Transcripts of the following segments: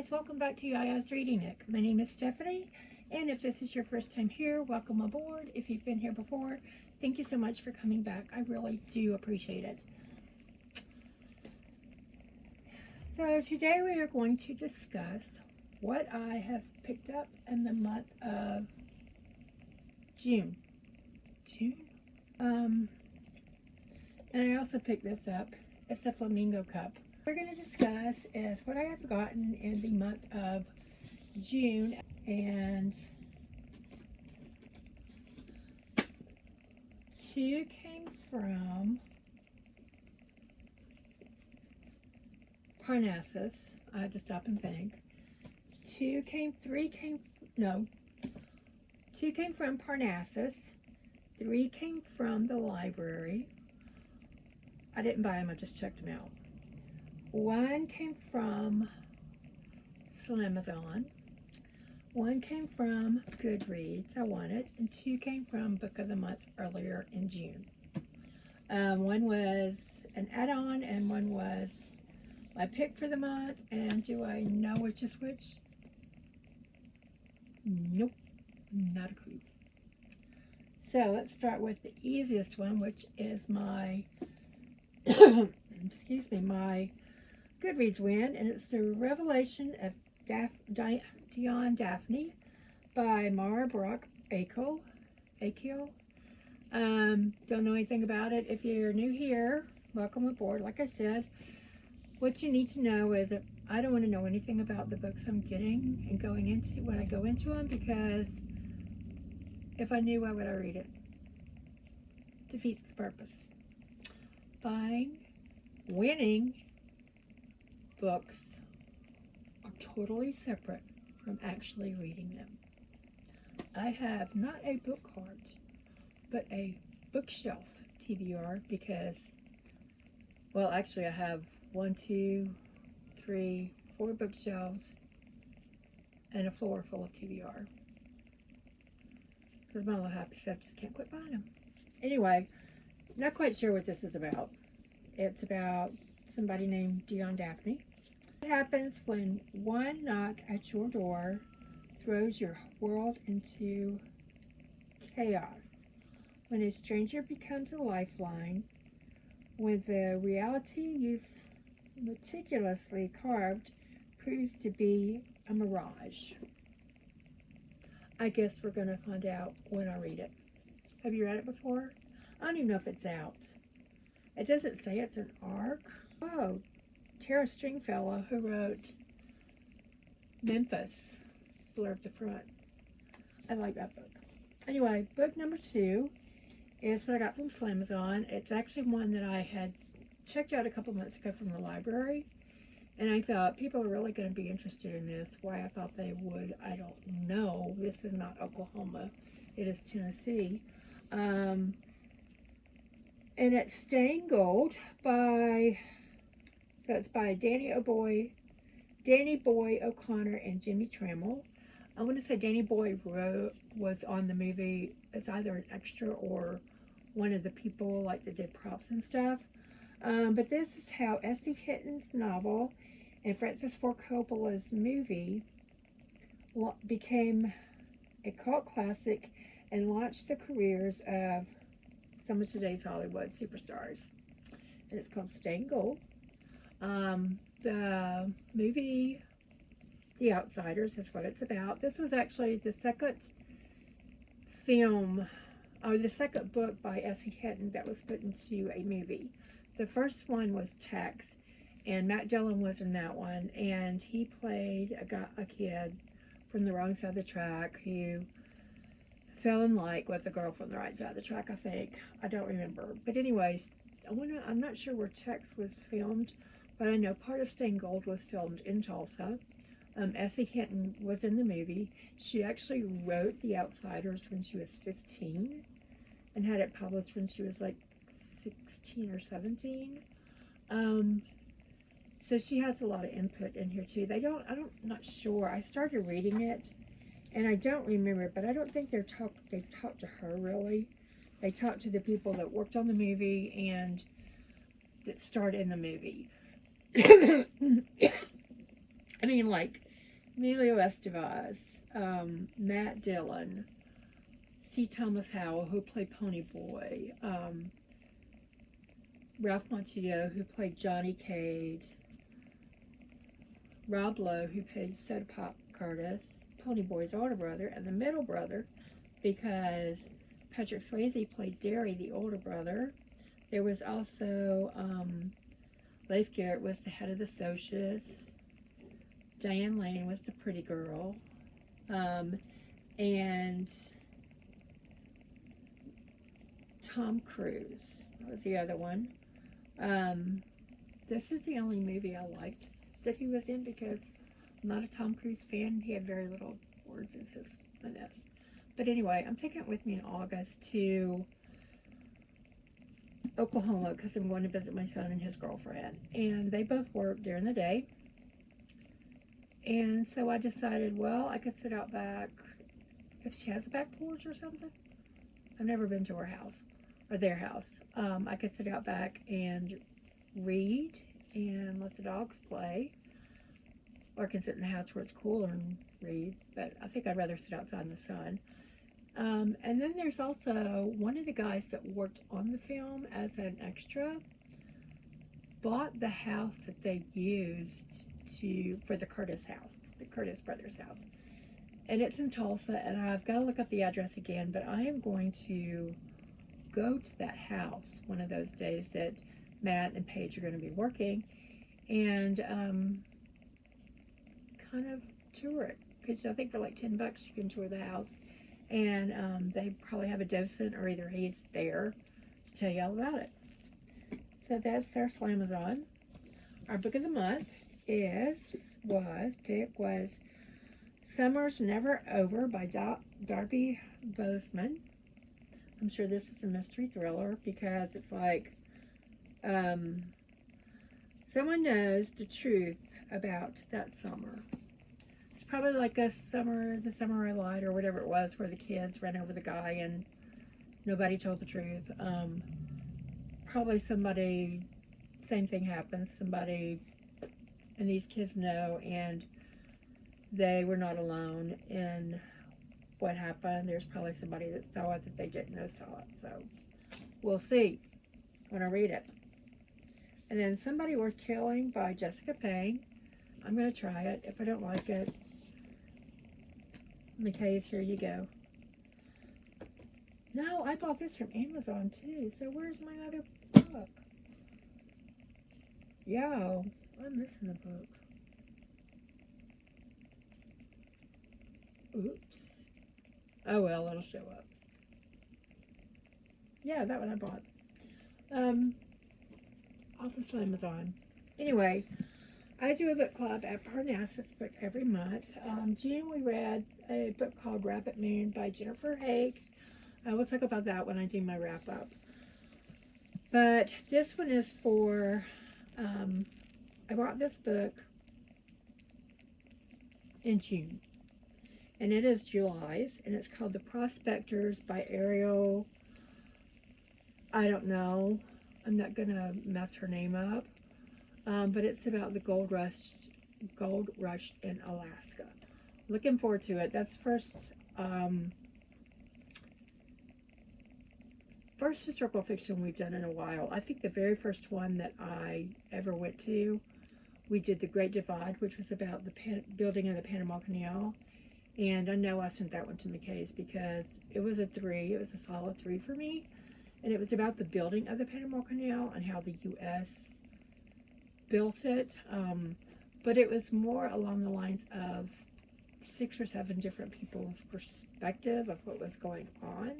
guys, welcome back to Yaya's Reading Nook. My name is Stephanie, and if this is your first time here, welcome aboard. If you've been here before, thank you so much for coming back. I really do appreciate it. So today we are going to discuss what I have picked up in the month of June. And I also picked this up. It's a flamingo cup. What we're going to discuss is what I have gotten in the month of June, and two came from Parnassus. I had to stop and think. Two came from Parnassus. Three came from the library. I didn't buy them, I just checked them out. One came from Slamazon. One came from Goodreads, I wanted, and two came from Book of the Month earlier in June. One was an add-on, and one was my pick for the month. And do I know which is which? Nope, not a clue. So let's start with the easiest one, which is my my Goodreads win, and it's the Revelation of Dion Daphne by Mara Brock Akel. Don't know anything about it. If you're new here, welcome aboard. Like I said, what you need to know is that I don't want to know anything about the books I'm getting and going into when I go into them, because if I knew, why would I read it? Defeats the purpose. Winning books are totally separate from actually reading them. I have not a book cart, but a bookshelf TBR, because, well, actually I have 1, 2, 3, 4 bookshelves and a floor full of TBR. Because my little happy stuff just can't quit buying them. Anyway, not quite sure what this is about. It's about somebody named Dion Daphne. What happens when one knock at your door throws your world into chaos? When a stranger becomes a lifeline? When the reality you've meticulously carved proves to be a mirage? I guess we're going to find out when I read it. Have you read it before? I don't even know if it's out. It doesn't say it's an arc. Oh, Tara Stringfellow, who wrote Memphis, blurb the front. I like that book. Anyway, book number 2 is what I got from Slamazon. It's actually one that I had checked out a couple months ago from the library, and I thought people are really going to be interested in this. Why I thought they would, I don't know. This is not Oklahoma. It is Tennessee. And it's Stained Gold by, so it's by Danny Boy O'Connor and Jimmy Trammell. I want to say Danny Boy was on the movie. It's either an extra or one of the people like that did props and stuff. But this is how S.E. Hinton's novel and Francis Ford Coppola's movie became a cult classic and launched the careers of some of today's Hollywood superstars. And it's called Stained Gold. The movie The Outsiders is what it's about. This was actually the second film, or the second book by S.E. Hinton that was put into a movie. The first one was Tex, and Matt Dillon was in that one, and he played a kid from the wrong side of the track who fell in like with the girl from the right side of the track, I think. I don't remember. But anyways, I'm not sure where Tex was filmed, but I know part of Stained Gold was filmed in Tulsa. S.E. Hinton was in the movie. She actually wrote The Outsiders when she was 15 and had it published when she was like 16 or 17. So she has a lot of input in here too. I'm not sure. I started reading it and I don't remember, but I don't think they've talked to her really. They talked to the people that worked on the movie and that starred in the movie. I mean, like, Emilio Estevez, Matt Dillon, C. Thomas Howell, who played Pony Boy, Ralph Macchio, who played Johnny Cade, Rob Lowe, who played Soda Pop Curtis, Pony Boy's older brother, and the middle brother, because Patrick Swayze played Derry, the older brother. There was also Leif Garrett was the head of the Socius. Diane Lane was the pretty girl. And Tom Cruise was the other one. This is the only movie I liked that he was in because I'm not a Tom Cruise fan. He had very little words in this. But anyway, I'm taking it with me in August to Oklahoma because I'm going to visit my son and his girlfriend. And they both work during the day. And so I decided, well, I could sit out back if she has a back porch or something. I've never been to her house or their house. I could sit out back and read and let the dogs play. Or I can sit in the house where it's cooler and read. But I think I'd rather sit outside in the sun. And then there's also one of the guys that worked on the film as an extra bought the house that they used for the Curtis house, the Curtis brothers house. And it's in Tulsa, and I've got to look up the address again, but I am going to go to that house one of those days that Matt and Paige are going to be working and kind of tour it. Because I think for like $10 you can tour the house. And they probably have a docent, or either he's there to tell you all about it. So that's their Slamazon. Our book of the month was Summer's Never Over by Darby Bozeman. I'm sure this is a mystery thriller because it's like someone knows the truth about that summer. It's probably like the summer I lied, or whatever it was, where the kids ran over the guy and nobody told the truth. Probably somebody, same thing happens, somebody, and these kids know, and they were not alone in what happened. There's probably somebody that saw it that they didn't know saw it. So we'll see when I read it. And then Somebody Worth Killing by Jessica Payne. I'm going to try it. If I don't like it, McKay's, here you go. No, I bought this from Amazon too. So where's my other book? Yo, I'm missing a book. Oops. Oh well, it'll show up. Yeah, that one I bought. Off of Amazon. Anyway, I do a book club at Parnassus Book every month. June we read a book called Rabbit Moon by Jennifer Haig. I will talk about that when I do my wrap up. But this one is for, I bought this book in June. And it is July's, and it's called The Prospectors by Ariel, I don't know, I'm not going to mess her name up, but it's about the gold rush in Alaska. Looking forward to it. That's first historical fiction we've done in a while. I think the very first one that I ever went to, we did The Great Divide, which was about the building of the Panama Canal. And I know I sent that one to McKay's because it was a 3. It was a solid 3 for me. And it was about the building of the Panama Canal and how the U.S. built it. But it was more along the lines of 6 or 7 different people's perspective of what was going on.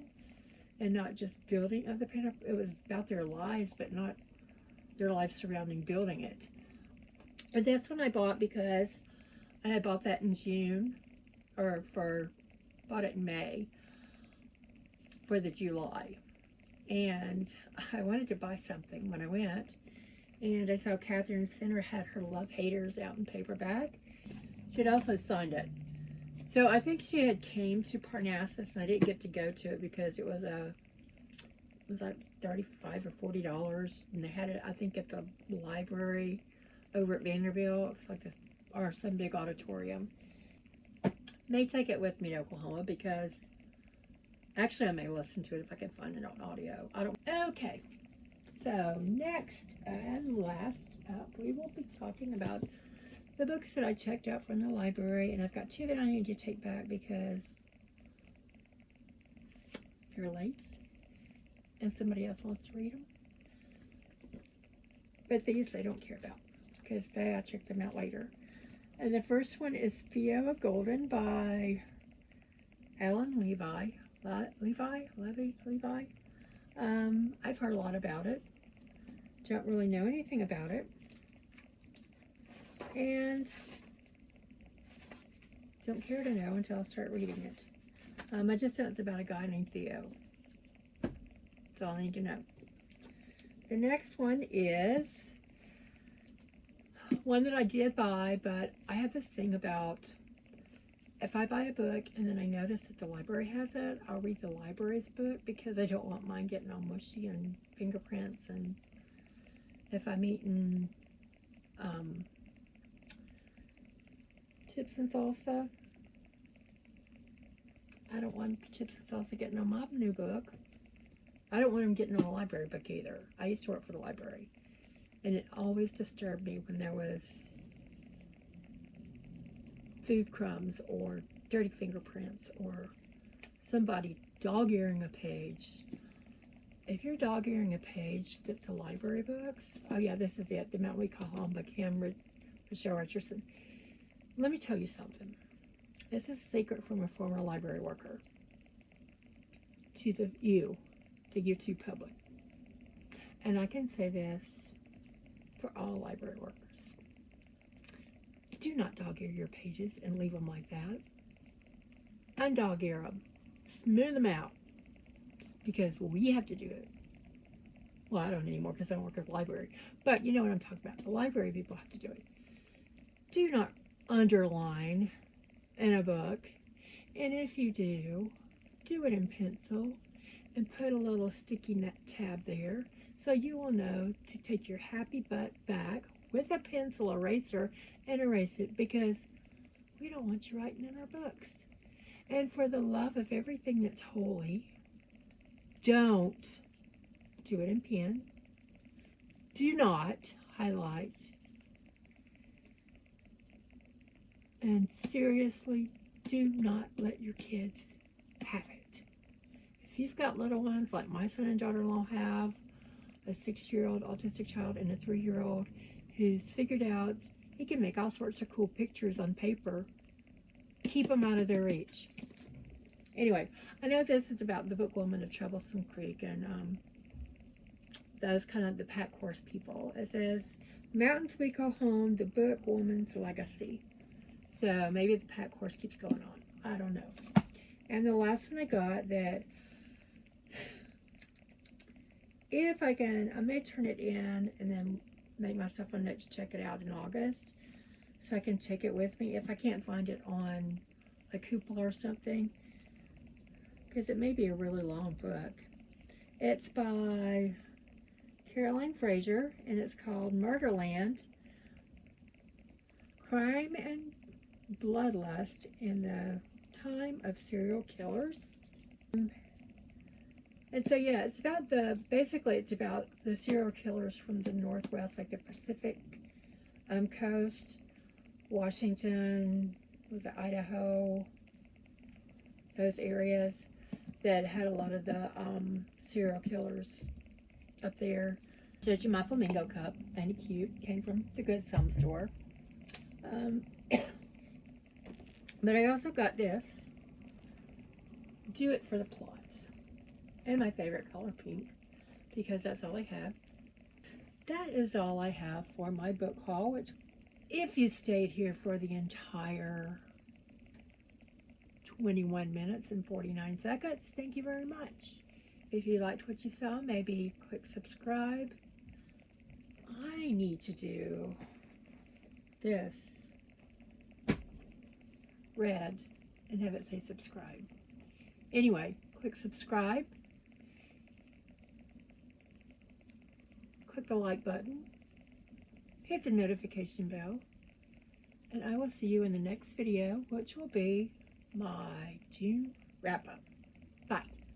And not just building of the Panama. It was about their lives, but not their lives surrounding building it. But that's when I bought, because I had bought that in June. Bought it in May for the July, and I wanted to buy something when I went, and I saw Catherine Center had her Love Haters out in paperback. She had also signed it, so I think she had came to Parnassus, and I didn't get to go to it because it was like $35 or $40, and they had it, I think, at the library over at Vanderbilt. It's like or some big auditorium. may take it with me to Oklahoma because actually I may listen to it if I can find it on audio. I don't. Okay, so next and last up, we will be talking about the books that I checked out from the library, and I've got two that I need to take back because they're late and somebody else wants to read them. But these they don't care about because I checked them out later. And the first one is Theo of Golden by Alan Levi. Levi. I've heard a lot about it. Don't really know anything about it. And don't care to know until I start reading it. I just know it's about a guy named Theo. That's all I need to know. The next one is one that I did buy, but I have this thing about if I buy a book and then I notice that the library has it, I'll read the library's book because I don't want mine getting all mushy and fingerprints. And if I'm eating chips and salsa, I don't want chips and salsa getting on my new book. I don't want them getting on a library book either. I used to work for the library, and it always disturbed me when there was food crumbs or dirty fingerprints or somebody dog-earing a page. If you're dog-earing a page that's a library books, oh yeah, this is it, The Mountain We Call Home by Michelle Richardson. Let me tell you something. This is a secret from a former library worker to the YouTube public. And I can say this for all library workers. Do not dog-ear your pages and leave them like that. Undog-ear them. Smooth them out. Because we have to do it. Well, I don't anymore because I don't work at the library. But you know what I'm talking about. The library people have to do it. Do not underline in a book. And if you do it in pencil and put a little sticky tab there so you will know to take your happy butt back with a pencil eraser and erase it, because we don't want you writing in our books. And for the love of everything that's holy, don't do it in pen. Do not highlight. And seriously, do not let your kids have it. If you've got little ones like my son and daughter-in-law have, a 6-year-old autistic child and a 3-year-old who's figured out he can make all sorts of cool pictures on paper, keep them out of their reach. Anyway, I know this is about the bookwoman of Troublesome Creek, and those kind of the pack horse people. It says, Mountains We Call Home, the bookwoman's legacy. So maybe the pack horse keeps going on. I don't know. And the last one I got that, if I can, I may turn it in and then make myself a note to check it out in August so I can take it with me if I can't find it on a coupon or something, because it may be a really long book. It's by Caroline Fraser, and it's called Murderland, Crime and Bloodlust in the Time of Serial Killers. And so, yeah, it's about basically it's about the serial killers from the Northwest, like the Pacific coast, Washington, was it Idaho, those areas that had a lot of the serial killers up there. Showed you my flamingo cup, and cute, came from the Good Some store. But I also got this, Do It for the Plot. And my favorite color, pink, because that's all I have. That is all I have for my book haul, which, if you stayed here for the entire 21 minutes and 49 seconds, thank you very much. If you liked what you saw, maybe click subscribe. I need to do this red and have it say subscribe. Anyway, click subscribe. Click the like button, hit the notification bell, and I will see you in the next video, which will be my June wrap-up.